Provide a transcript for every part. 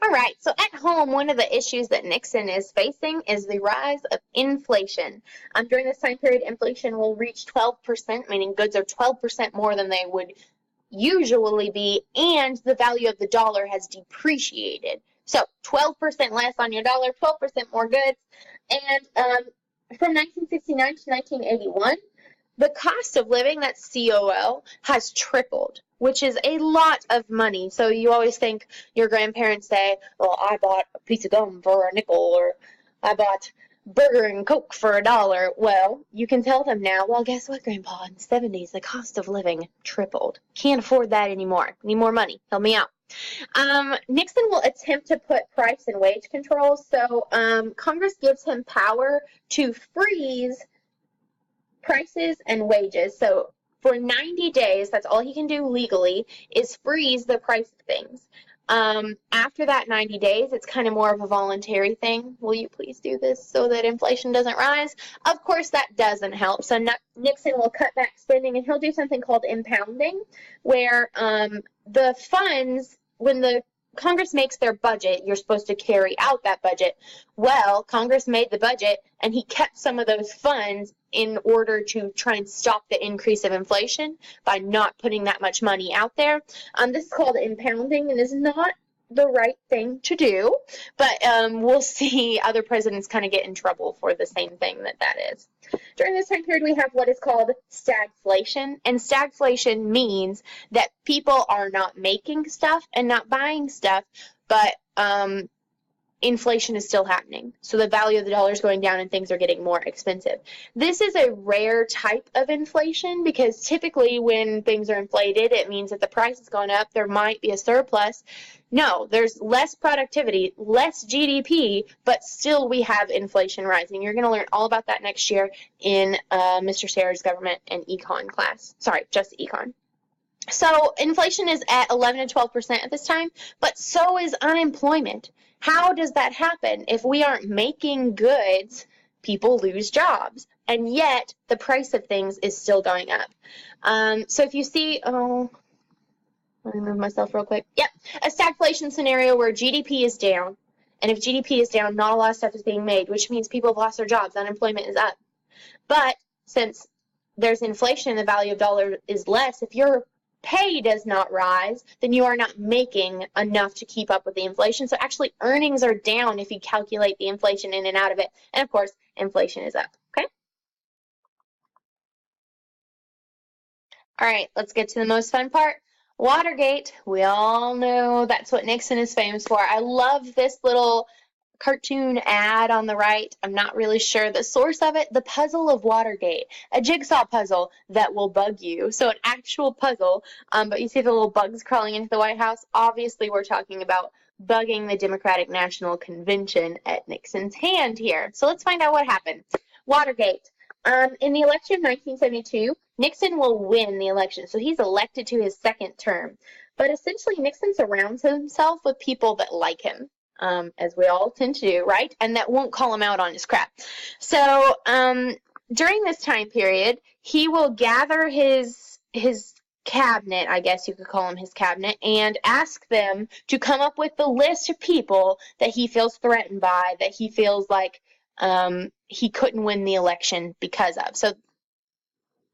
All right, so at home, one of the issues that Nixon is facing is the rise of inflation. During this time period, inflation will reach 12%, meaning goods are 12% more than they would usually be, and the value of the dollar has depreciated. So 12% less on your dollar, 12% more goods. And from 1969 to 1981, the cost of living, that's COL, has tripled, which is a lot of money. So you always think your grandparents say, well, I bought a piece of gum for a nickel, or I bought burger and Coke for $1. Well, you can tell them now, well, guess what, Grandpa? In the 70s, the cost of living tripled. Can't afford that anymore. Need more money. Help me out. Nixon will attempt to put price and wage controls. So Congress gives him power to freeze prices and wages. So for 90 days, that's all he can do legally, is freeze the price of things. After that 90 days, it's kind of more of a voluntary thing. Will you please do this so that inflation doesn't rise? Of course, that doesn't help. So Nixon will cut back spending, and he'll do something called impounding, where the funds, when the Congress makes their budget, you're supposed to carry out that budget. Well, Congress made the budget, and he kept some of those funds in order to try and stop the increase of inflation by not putting that much money out there. This is called impounding and is not the right thing to do, but we'll see other presidents kind of get in trouble for the same thing that is. During this time period, we have what is called stagflation, and stagflation means that people are not making stuff and not buying stuff, but inflation is still happening. So the value of the dollar is going down and things are getting more expensive. This is a rare type of inflation because typically when things are inflated, it means that the price has gone up. There might be a surplus. No, there's less productivity, less GDP, but still we have inflation rising. You're going to learn all about that next year in Mr. Sayers' government and econ class. Sorry, just econ. So inflation is at 11 to 12% at this time, but so is unemployment. How does that happen? If we aren't making goods, people lose jobs, and yet the price of things is still going up. So if you see, let me move myself real quick. Yep, a stagflation scenario where GDP is down, and if GDP is down, not a lot of stuff is being made, which means people have lost their jobs, unemployment is up. But since there's inflation and the value of dollar is less, if your pay does not rise, then you are not making enough to keep up with the inflation. So actually earnings are down if you calculate the inflation in and out of it. And of course, inflation is up. Okay. All right, let's get to the most fun part. Watergate. We all know that's what Nixon is famous for. I love this little cartoon ad on the right. I'm not really sure the source of it. The Puzzle of Watergate, a jigsaw puzzle that will bug you. So an actual puzzle, but you see the little bugs crawling into the White House. Obviously, we're talking about bugging the Democratic National Convention at Nixon's hand here. So let's find out what happened. Watergate. In the election of 1972, Nixon will win the election. So he's elected to his second term. But essentially, Nixon surrounds himself with people that like him. As we all tend to do, right? And that won't call him out on his crap. So during this time period, he will gather his cabinet, I guess you could call him his cabinet, and ask them to come up with the list of people that he feels threatened by, that he feels like he couldn't win the election because of. So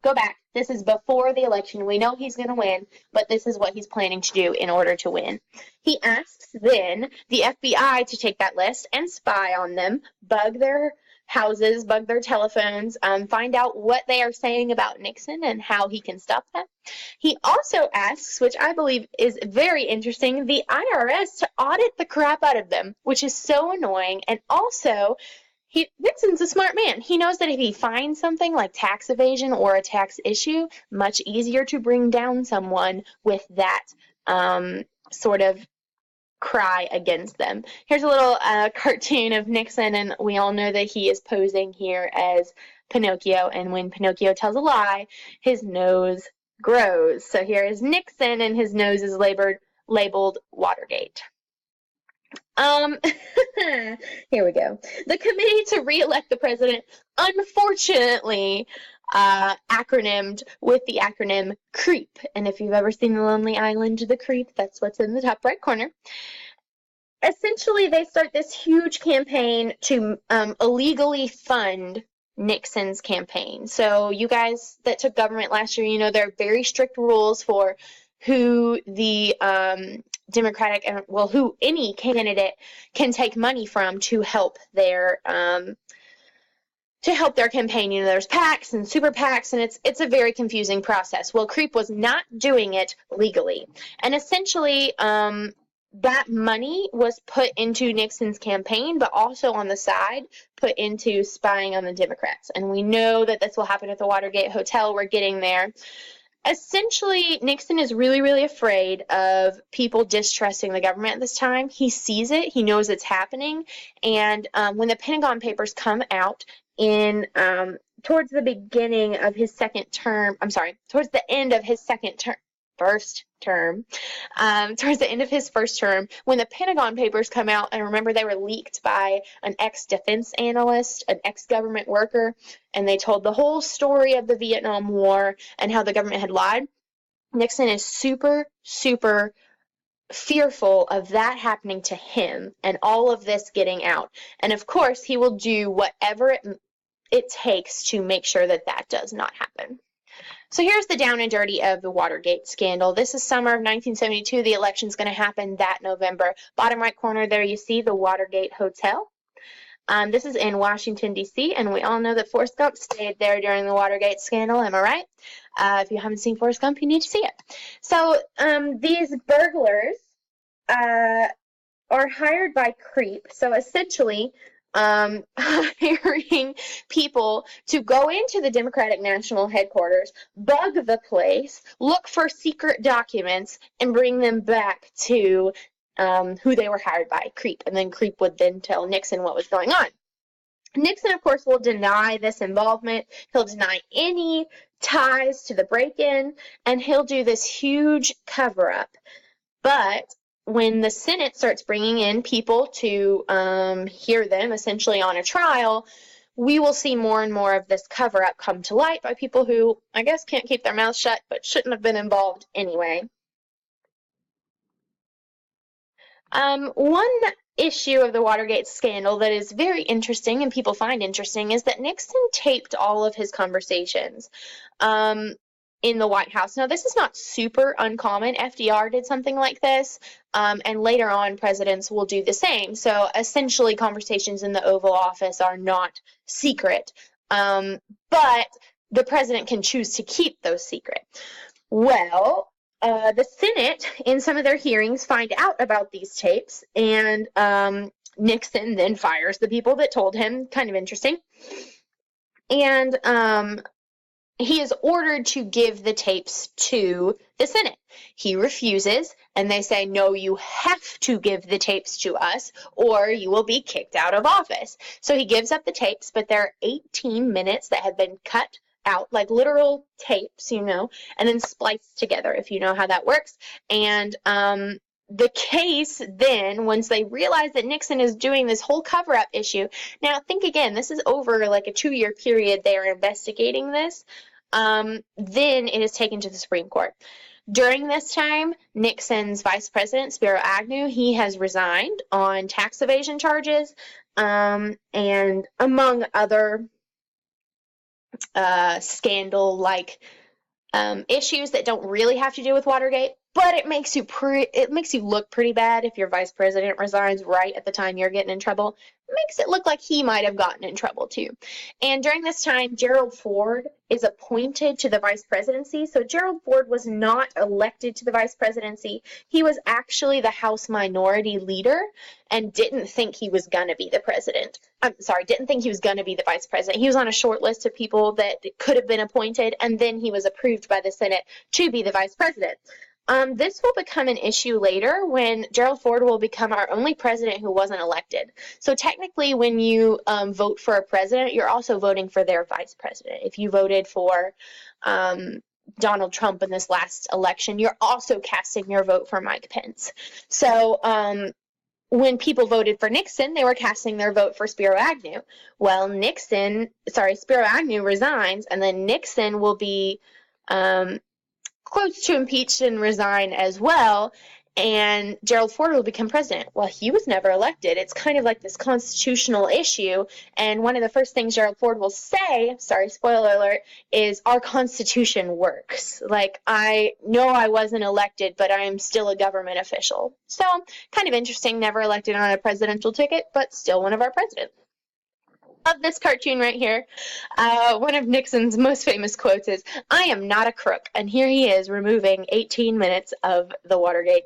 go back. This is before the election. We know he's going to win, but this is what he's planning to do in order to win. He asks then the FBI to take that list and spy on them, bug their houses, bug their telephones, find out what they are saying about Nixon and how he can stop them. He also asks, which I believe is very interesting, the IRS to audit the crap out of them, which is so annoying. And also, Nixon's a smart man. He knows that if he finds something like tax evasion or a tax issue, much easier to bring down someone with that sort of cry against them. Here's a little cartoon of Nixon, and we all know that he is posing here as Pinocchio, and when Pinocchio tells a lie, his nose grows. So here is Nixon, and his nose is labeled Watergate. Here we go. The committee to re-elect the president, unfortunately, acronymed with the acronym CREEP. And if you've ever seen The Lonely Island, the CREEP, that's what's in the top right corner. essentially they start this huge campaign to illegally fund Nixon's campaign. So you guys that took government last year, you know there are very strict rules for who the Democratic and who any candidate can take money from to help their campaign. You know, there's PACs and super PACs, and it's a very confusing process. Well, CREEP was not doing it legally, and essentially that money was put into Nixon's campaign, but also on the side put into spying on the Democrats. And we know that this will happen at the Watergate Hotel. We're getting there. Essentially, Nixon is really, really afraid of people distrusting the government at this time. He sees it. He knows it's happening. And when the Pentagon Papers come out in towards the beginning of his towards the end of his first term, towards the end of his first term, when the Pentagon Papers come out, and remember they were leaked by an ex-defense analyst, an ex-government worker, and they told the whole story of the Vietnam War and how the government had lied. Nixon is super, super fearful of that happening to him and all of this getting out. And of course, he will do whatever it takes to make sure that that does not happen. So here's the down and dirty of the Watergate scandal. This is summer of 1972. The election's going to happen that November. Bottom right corner there, you see the Watergate Hotel. This is in Washington, D.C., and we all know that Forrest Gump stayed there during the Watergate scandal. Am I right? If you haven't seen Forrest Gump, you need to see it. So these burglars are hired by CREEP. So essentially, hiring people to go into the Democratic National Headquarters, bug the place, look for secret documents, and bring them back to who they were hired by, CREEP. And then CREEP would then tell Nixon what was going on. Nixon, of course, will deny this involvement. He'll deny any ties to the break-in, and he'll do this huge cover-up. But when the Senate starts bringing in people to hear them essentially on a trial, we will see more and more of this cover-up come to light by people who, I guess, can't keep their mouths shut, but shouldn't have been involved anyway. One issue of the Watergate scandal that is very interesting and people find interesting is that Nixon taped all of his conversations in the White House. Now, this is not super uncommon. FDR did something like this, and later on, presidents will do the same. So essentially, conversations in the Oval Office are not secret, but the president can choose to keep those secret. Well, the Senate, in some of their hearings, find out about these tapes, and Nixon then fires the people that told him. Kind of interesting. And he is ordered to give the tapes to the Senate. He refuses, and they say, no, you have to give the tapes to us, or you will be kicked out of office. So he gives up the tapes, but there are 18 minutes that have been cut out, like literal tapes, you know, and then spliced together, if you know how that works. And the case then, once they realize that Nixon is doing this whole cover-up issue, now think again, this is over like a 2-year period they are investigating this, then it is taken to the Supreme Court. During this time, Nixon's vice president, Spiro Agnew, he has resigned on tax evasion charges, and among other scandal-like issues that don't really have to do with Watergate, but it makes you look pretty bad if your vice president resigns right at the time you're getting in trouble. It makes it look like he might have gotten in trouble too. And during this time, Gerald Ford is appointed to the vice presidency. So Gerald Ford was not elected to the vice presidency. He was actually the House Minority Leader and didn't think he was going to be the president. Didn't think he was going to be the vice president. He was on a short list of people that could have been appointed, and then he was approved by the Senate to be the vice president. This will become an issue later when Gerald Ford will become our only president who wasn't elected. So technically, when you vote for a president, you're also voting for their vice president. If you voted for Donald Trump in this last election, you're also casting your vote for Mike Pence. So when people voted for Nixon, they were casting their vote for Spiro Agnew. Well, Spiro Agnew resigns, and then Nixon will be close to impeached and resign as well. and Gerald Ford will become president. Well, he was never elected. It's kind of like this constitutional issue. And one of the first things Gerald Ford will say, sorry, spoiler alert, is our Constitution works. Like, I know I wasn't elected, but I am still a government official. So, kind of interesting, never elected on a presidential ticket, but still one of our presidents. Of this cartoon right here, one of Nixon's most famous quotes is, "I am not a crook," and here he is removing 18 minutes of the Watergate.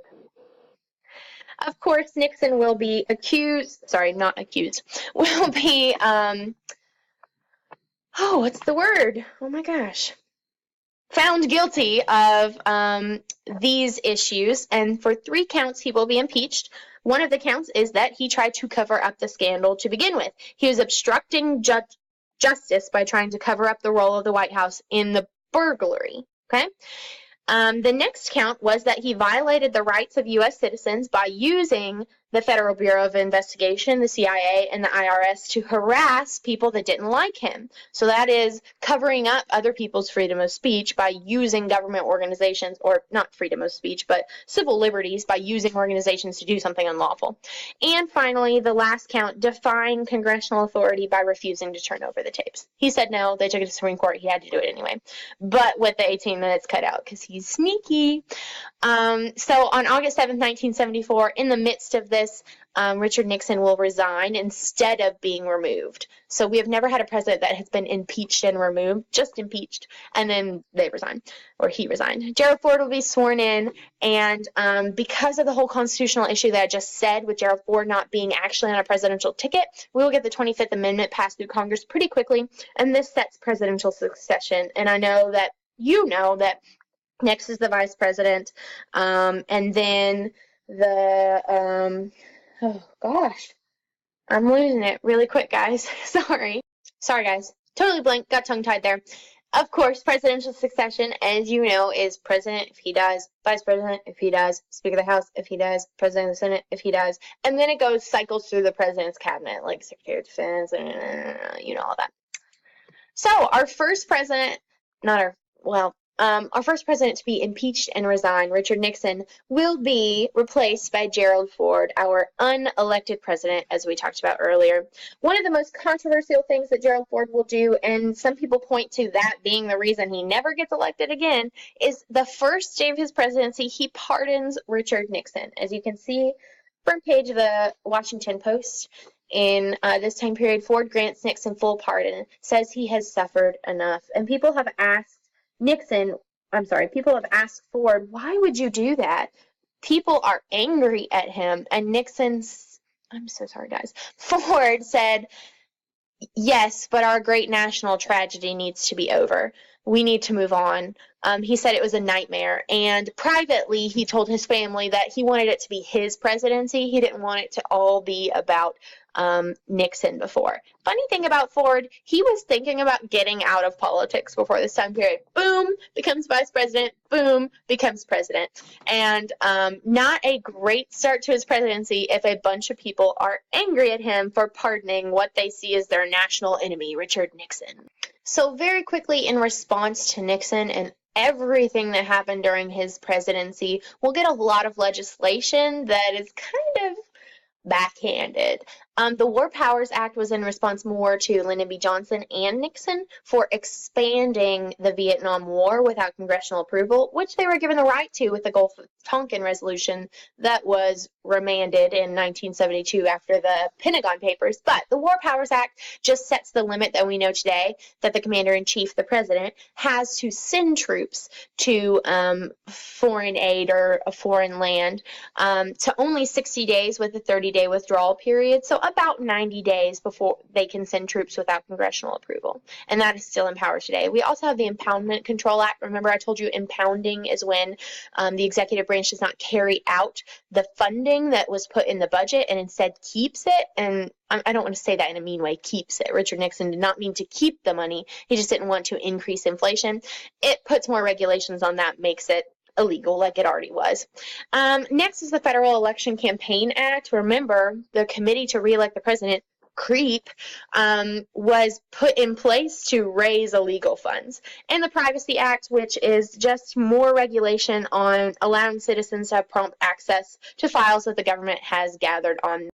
Of course, Nixon will be accused, sorry, not accused, will be, what's the word? Oh my gosh. Found guilty of these issues, and for 3 counts he will be impeached. One of the counts is that he tried to cover up the scandal to begin with. He was obstructing justice by trying to cover up the role of the White House in the burglary. Okay. The next count was that he violated the rights of U.S. citizens by using the Federal Bureau of Investigation, the CIA, and the IRS to harass people that didn't like him. So that is covering up other people's freedom of speech by using government organizations, or not freedom of speech, but civil liberties by using organizations to do something unlawful. And finally, the last count, defying congressional authority by refusing to turn over the tapes. He said no, they took it to Supreme Court, he had to do it anyway, but with the 18 minutes cut out because he's sneaky. So on August 7th, 1974, in the midst of this, Richard Nixon will resign instead of being removed. So we have never had a president that has been impeached and removed, just impeached, and then they resign, or he resigned. Gerald Ford will be sworn in, and because of the whole constitutional issue that I just said with Gerald Ford not being actually on a presidential ticket, we will get the 25th Amendment passed through Congress pretty quickly, and this sets presidential succession. And I know that you know that next is the vice president, and then the, oh gosh, I'm losing it really quick, guys. Sorry, guys. Totally blank, got tongue-tied there. Of course, presidential succession, as you know, is president if he dies, vice president if he dies, Speaker of the House if he dies, president of the Senate if he dies, and then it goes cycles through the president's cabinet, like Secretary of Defense, you know, all that. So our first president, our first president to be impeached and resign, Richard Nixon, will be replaced by Gerald Ford, our unelected president, as we talked about earlier. One of the most controversial things that Gerald Ford will do, and some people point to that being the reason he never gets elected again, is the first day of his presidency, he pardons Richard Nixon. As you can see, front page of the Washington Post, in this time period, Ford grants Nixon full pardon, says he has suffered enough. And people have asked Ford, why would you do that? People are angry at him. And I'm so sorry, guys. Ford said, yes, but our great national tragedy needs to be over. We need to move on. He said it was a nightmare. And privately, he told his family that he wanted it to be his presidency. He didn't want it to all be about Nixon before. Funny thing about Ford, he was thinking about getting out of politics before this time period. Boom, becomes vice president. Boom, becomes president. And not a great start to his presidency if a bunch of people are angry at him for pardoning what they see as their national enemy, Richard Nixon. So very quickly, in response to Nixon and everything that happened during his presidency, we'll get a lot of legislation that is kind of backhanded. The War Powers Act was in response more to Lyndon B. Johnson and Nixon for expanding the Vietnam War without congressional approval, which they were given the right to with the Gulf of Tonkin resolution that was remanded in 1972 after the Pentagon Papers. But the War Powers Act just sets the limit that we know today, that the commander-in-chief, the president, has to send troops to foreign aid or a foreign land to only 60 days with a 30-day withdrawal period. So about 90 days before they can send troops without congressional approval. And that is still in power today. We also have the Impoundment Control Act. Remember, I told you impounding is when the executive branch does not carry out the funding that was put in the budget and instead keeps it. And I don't want to say that in a mean way, keeps it. Richard Nixon did not mean to keep the money. He just didn't want to increase inflation. It puts more regulations on that, makes it illegal like it already was. Next is the Federal Election Campaign Act. Remember, the committee to re-elect the president creep was put in place to raise illegal funds. And the Privacy Act, which is just more regulation on allowing citizens to have prompt access to files that the government has gathered on